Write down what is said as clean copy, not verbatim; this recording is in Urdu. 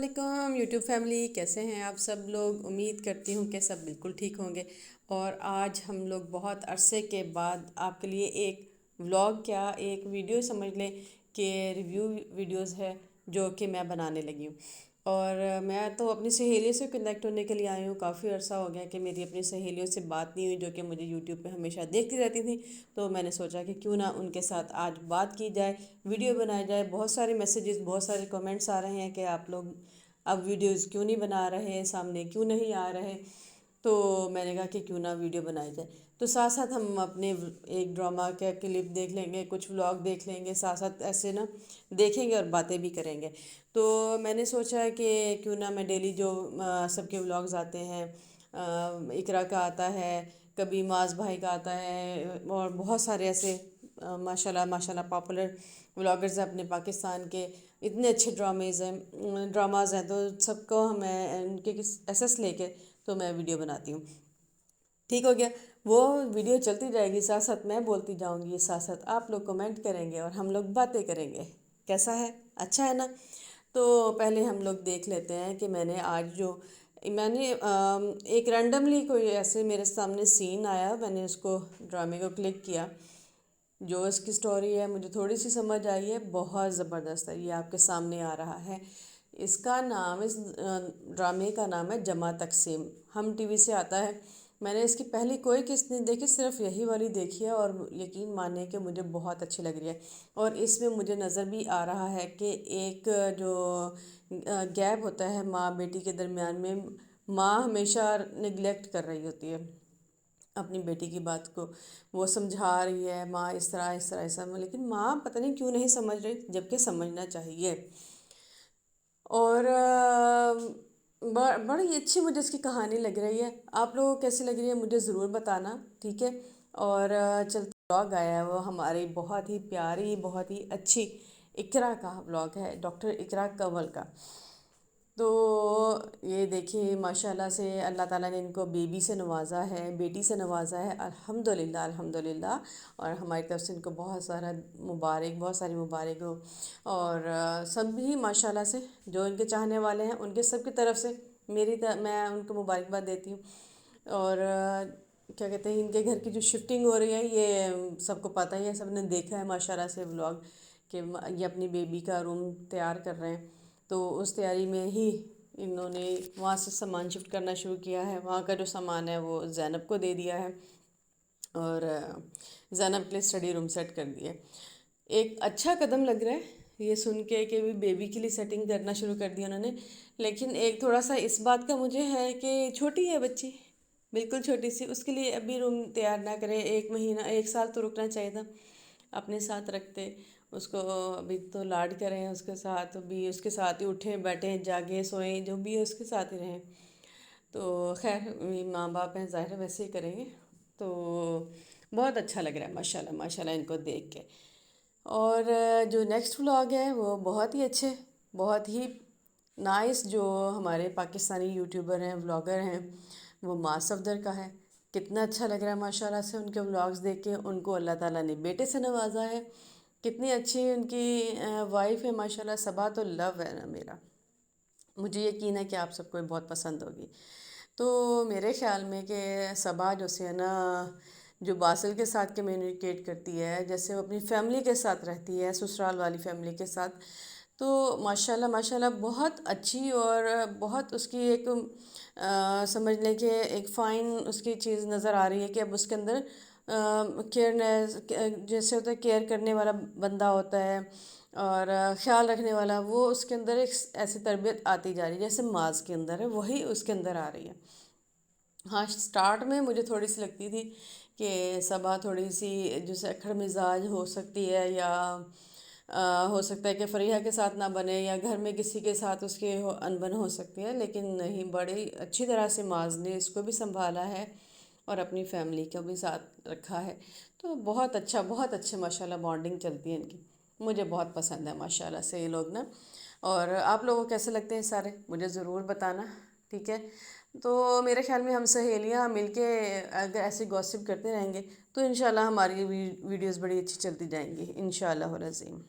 علیکم یوٹیوب فیملی، کیسے ہیں آپ سب لوگ؟ امید کرتی ہوں کہ سب بالکل ٹھیک ہوں گے۔ اور آج ہم لوگ بہت عرصے کے بعد آپ کے لیے ایک ولاگ، کیا ایک ویڈیو سمجھ لیں کہ ریویو ویڈیوز ہے جو کہ میں بنانے لگی ہوں۔ اور میں تو اپنی سہیلیوں سے کنیکٹ ہونے کے لیے آئی ہوں۔ کافی عرصہ ہو گیا کہ میری اپنی سہیلیوں سے بات نہیں ہوئی، جو کہ مجھے یوٹیوب پہ ہمیشہ دیکھتی رہتی تھیں۔ تو میں نے سوچا کہ کیوں نہ ان کے ساتھ آج بات کی جائے، ویڈیو بنایا جائے۔ بہت سارے میسیجز، بہت سارے کمنٹس آ رہے ہیں کہ آپ لوگ اب ویڈیوز کیوں نہیں بنا رہے، سامنے کیوں نہیں آ رہے۔ تو میں نے کہا کہ کیوں نہ ویڈیو بنائی جائے۔ تو ساتھ ساتھ ہم اپنے ایک ڈرامہ کا کلپ دیکھ لیں گے، کچھ ولاگ دیکھ لیں گے، ساتھ ساتھ ایسے نا دیکھیں گے اور باتیں بھی کریں گے۔ تو میں نے سوچا ہے کہ کیوں نہ میں ڈیلی جو سب کے ولاگز آتے ہیں، اقرا کا آتا ہے، کبھی معاذ بھائی کا آتا ہے، اور بہت سارے ایسے ماشاءاللہ پاپولر ولاگرز ہیں اپنے پاکستان کے۔ اتنے اچھے ڈراماز ہیں، تو سب کو میں ان کے ایسس لے کے تو میں ویڈیو بناتی ہوں۔ ٹھیک ہو گیا، وہ ویڈیو چلتی جائے گی، ساتھ ساتھ میں بولتی جاؤں گی، ساتھ ساتھ آپ لوگ کمنٹ کریں گے اور ہم لوگ باتیں کریں گے۔ کیسا ہے؟ اچھا ہے نا؟ تو پہلے ہم لوگ دیکھ لیتے ہیں کہ میں نے آج میں نے ایک رینڈملی کوئی ایسے میرے سامنے سین آیا، میں نے اس کو ڈرامے کو کلک کیا۔ جو اس کی سٹوری ہے مجھے تھوڑی سی سمجھ آئی ہے، بہت زبردست ہے۔ یہ آپ کے سامنے آ رہا ہے۔ اس کا نام، اس ڈرامے کا نام ہے جمع تقسیم، ہم ٹی وی سے آتا ہے۔ میں نے اس کی پہلی کوئی قسط نہیں دیکھی، صرف یہی والی دیکھی ہے، اور یقین مانیں کہ مجھے بہت اچھی لگ رہی ہے۔ اور اس میں مجھے نظر بھی آ رہا ہے کہ ایک جو گیپ ہوتا ہے ماں بیٹی کے درمیان میں، ماں ہمیشہ نگلیکٹ کر رہی ہوتی ہے اپنی بیٹی کی بات کو، وہ سمجھا رہی ہے ماں اس طرح ایسا، لیکن ماں پتہ نہیں کیوں نہیں سمجھ رہی، جبکہ سمجھنا چاہیے۔ اور بڑی اچھی مجھے اس کی کہانی لگ رہی ہے۔ آپ لوگوں کو کیسی لگ رہی ہے مجھے ضرور بتانا، ٹھیک ہے؟ اور چلتا ولاگ آیا ہے وہ ہماری بہت ہی پیاری، بہت ہی اچھی اقرا کا ولاگ ہے، ڈاکٹر اقرا کنول کا۔ تو یہ دیکھیے ماشاءاللہ سے اللہ تعالیٰ نے ان کو بیبی سے نوازا ہے، بیٹی سے نوازا ہے، الحمدللہ الحمدللہ۔ اور ہماری طرف سے ان کو بہت ساری مبارک ہو۔ اور سب بھی ماشاءاللہ سے جو ان کے چاہنے والے ہیں، ان کے سب کی طرف سے میں ان کو مبارکباد دیتی ہوں۔ اور کیا کہتے ہیں، ان کے گھر کی جو شفٹنگ ہو رہی ہے، یہ سب کو پتہ ہی ہے، سب نے دیکھا ہے ماشاءاللہ سے ولاگ، کہ یہ اپنی بیبی کا روم تیار کر رہے ہیں۔ تو اس تیاری میں ہی انہوں نے وہاں سے سامان شفٹ کرنا شروع کیا ہے۔ وہاں کا جو سامان ہے وہ زینب کو دے دیا ہے، اور زینب کے لیے اسٹڈی روم سیٹ کر دیا۔ ایک اچھا قدم لگ رہا ہے یہ سن کے کہ بیبی کے لیے سیٹنگ کرنا شروع کر دیا انہوں نے۔ لیکن ایک تھوڑا سا اس بات کا مجھے ہے کہ چھوٹی ہے بچی، بالکل چھوٹی سی، اس کے لیے ابھی روم تیار نہ کریں، 1 مہینہ 1 سال تو رکنا چاہیے تھا، اپنے ساتھ رکھتے اس کو۔ ابھی تو لاڈ کریں اس کے ساتھ، بھی اس کے ساتھ ہی اٹھیں بیٹھیں جاگیں سوئیں، جو بھی ہے اس کے ساتھ ہی رہیں۔ تو خیر ماں باپ ہیں، ظاہر ہے ویسے ہی کریں گے۔ تو بہت اچھا لگ رہا ہے ماشاءاللہ ماشاءاللہ ان کو دیکھ کے۔ اور جو نیکسٹ ولاگ ہے وہ بہت ہی اچھے، بہت ہی نائس، جو ہمارے پاکستانی یوٹیوبر ہیں، ولاگر ہیں، وہ ماں صفدر کا ہے۔ کتنا اچھا لگ رہا ہے ماشاءاللہ سے ان کے ولاگز دیکھ کے۔ ان کو اللہ تعالیٰ نے بیٹے سے نوازا ہے، کتنی اچھی ان کی وائف ہے ماشاءاللہ۔ صبا تو لو ہے نا میرا، مجھے یقین ہے کہ آپ سب کو بہت پسند ہوگی۔ تو میرے خیال میں کہ صبا جو سے نا، جو باسل کے ساتھ کمیونیکیٹ کرتی ہے، جیسے وہ اپنی فیملی کے ساتھ رہتی ہے، سسرال والی فیملی کے ساتھ، تو ماشاءاللہ ماشاءاللہ بہت اچھی، اور بہت اس کی ایک سمجھ لیں کہ ایک فائن اس کی چیز نظر آ رہی ہے کہ اب اس کے اندر کیئرنیس، جیسے ہوتا ہے کیئر کرنے والا بندہ ہوتا ہے اور خیال رکھنے والا، وہ اس کے اندر ایک ایسی تربیت آتی جا رہی ہے جیسے معاذ کے اندر ہے، وہی اس کے اندر آ رہی ہے۔ ہاں سٹارٹ میں مجھے تھوڑی سی لگتی تھی کہ صبا تھوڑی سی جیسے اکھڑ مزاج ہو سکتی ہے، یا ہو سکتا ہے کہ فریحہ کے ساتھ نہ بنے، یا گھر میں کسی کے ساتھ اس کے انبن ہو سکتی ہے، لیکن نہیں، بڑی اچھی طرح سے معاذ نے اس کو بھی سنبھالا ہے اور اپنی فیملی کو بھی ساتھ رکھا ہے۔ تو بہت اچھے ماشاءاللہ بانڈنگ چلتی ہے ان کی، مجھے بہت پسند ہے ماشاءاللہ سے یہ لوگ نا۔ اور آپ لوگوں کو کیسے لگتے ہیں سارے مجھے ضرور بتانا، ٹھیک ہے؟ تو میرے خیال میں ہم سہیلیاں مل کے اگر ایسے گوسپ کرتے رہیں گے تو انشاءاللہ ہماری ویڈیوز بڑی اچھی چلتی جائیں گی انشاءاللہ العظیم۔